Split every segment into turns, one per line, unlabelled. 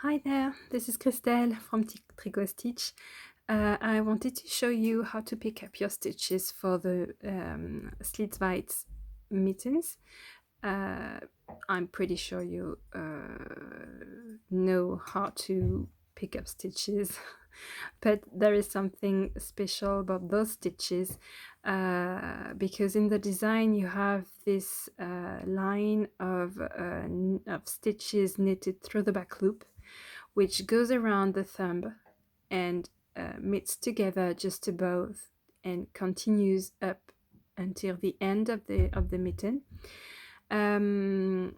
Hi there, this is Christelle from Tricot Stitch. I wanted to show you how to pick up your stitches for the SlitzWeitz mittens. Uh, I'm pretty sure you know how to pick up stitches, but there is something special about those stitches because in the design you have this line of stitches knitted through the back loop, which goes around the thumb and meets together just above and continues up until the end of the mitten. And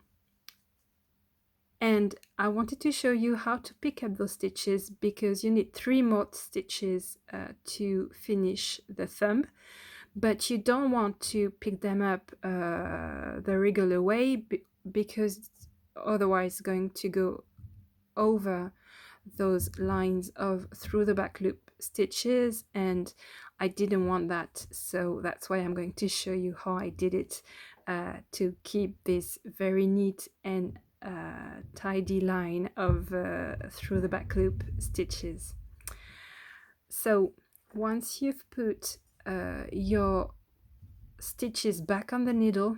I wanted to show you how to pick up those stitches because you need 3 more stitches to finish the thumb, but you don't want to pick them up the regular way because otherwise it's going to go over those lines of through the back loop stitches, and I didn't want that, so that's why I'm going to show you how I did it to keep this very neat and tidy line of through the back loop stitches. So once you've put your stitches back on the needle,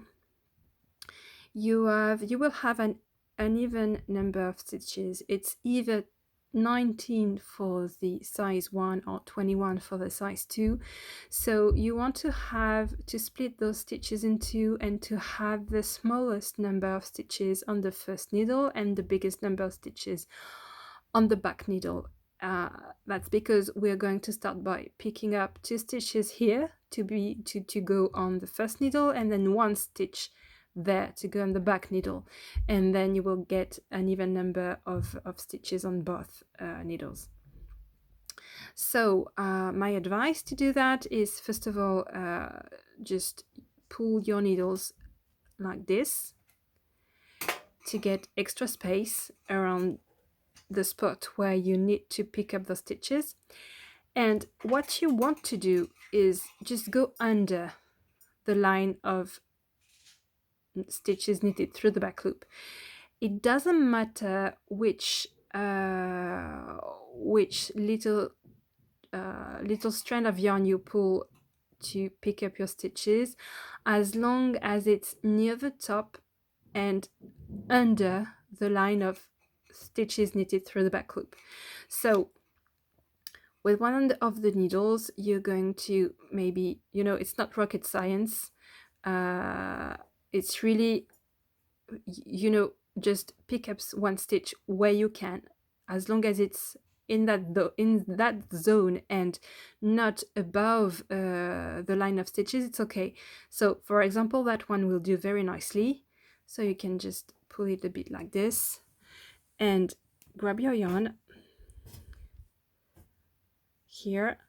you will have an uneven number of stitches. It's either 19 for the size 1 or 21 for the size 2. So you want to split those stitches in two and to have the smallest number of stitches on the first needle and the biggest number of stitches on the back needle. That's because we're going to start by picking up 2 stitches here to go on the first needle, and then 1 stitch there to go on the back needle, and then you will get an even number of stitches on both needles. So my advice to do that is, first of all, just pull your needles like this to get extra space around the spot where you need to pick up the stitches. And what you want to do is just go under the line of stitches knitted through the back loop. It doesn't matter which little strand of yarn you pull to pick up your stitches, as long as it's near the top and under the line of stitches knitted through the back loop. So with one end of the needles, you're going to maybe, it's not rocket science. It's really, just pick up 1 stitch where you can, as long as it's in that zone and not above the line of stitches, it's okay. So for example, that one will do very nicely. So you can just pull it a bit like this and grab your yarn here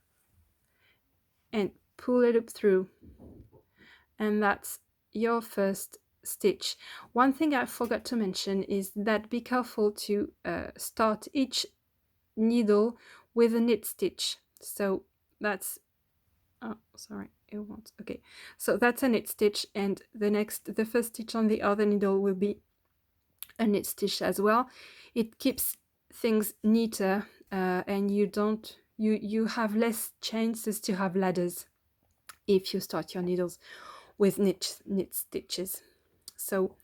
and pull it up through, and that's your first stitch. One thing I forgot to mention is that be careful to start each needle with a knit stitch. So that's okay, so that's a knit stitch, and the first stitch on the other needle will be a knit stitch as well. It keeps things neater, and you have less chances to have ladders if you start your needles with knit stitches. So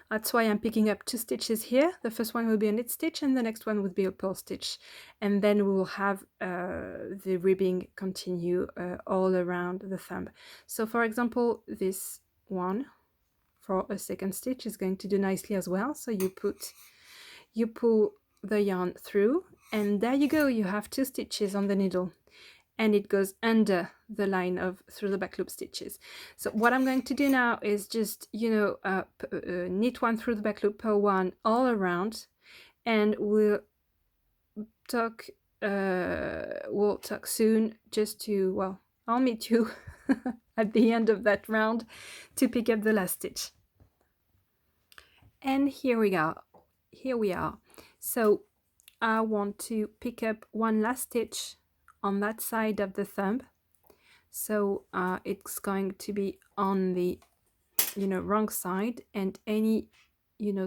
that's why I'm picking up 2 stitches here. The first one will be a knit stitch and the next one would be a purl stitch, and then we will have the ribbing continue all around the thumb. So for example, this one for a second stitch is going to do nicely as well. So you pull the yarn through, and there you go, you have 2 stitches on the needle, and it goes under the line of through the back loop stitches. So what I'm going to do now is just knit 1 through the back loop, purl 1 all around, and we'll talk soon. I'll meet you at the end of that round to pick up the last stitch. And here we are. So I want to pick up 1 last stitch on that side of the thumb. So it's going to be on the wrong side, and any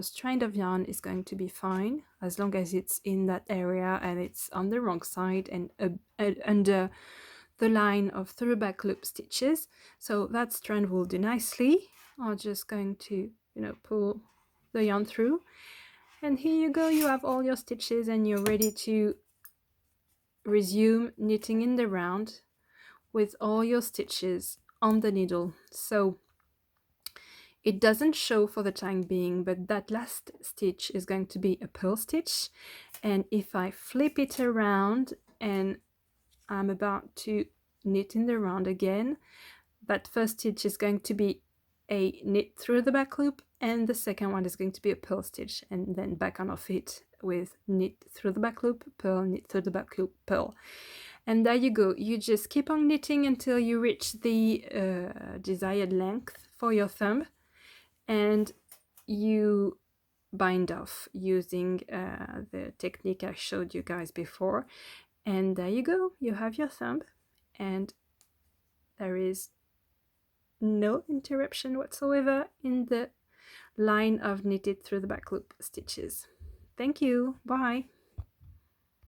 strand of yarn is going to be fine as long as it's in that area and it's on the wrong side and under the line of through back loop stitches. So that strand will do nicely. I'm just going to pull the yarn through, and here you go, you have all your stitches and you're ready to resume knitting in the round with all your stitches on the needle. So it doesn't show for the time being, but that last stitch is going to be a purl stitch, and if I flip it around and I'm about to knit in the round again, that first stitch is going to be a knit through the back loop, and the second one is going to be a purl stitch, and then back on off it with knit through the back loop, purl, knit through the back loop, purl. And there you go. You just keep on knitting until you reach the desired length for your thumb, and you bind off using the technique I showed you guys before. And there you go, you have your thumb, and there is no interruption whatsoever in the line of knitted through the back loop stitches. Thank you, bye.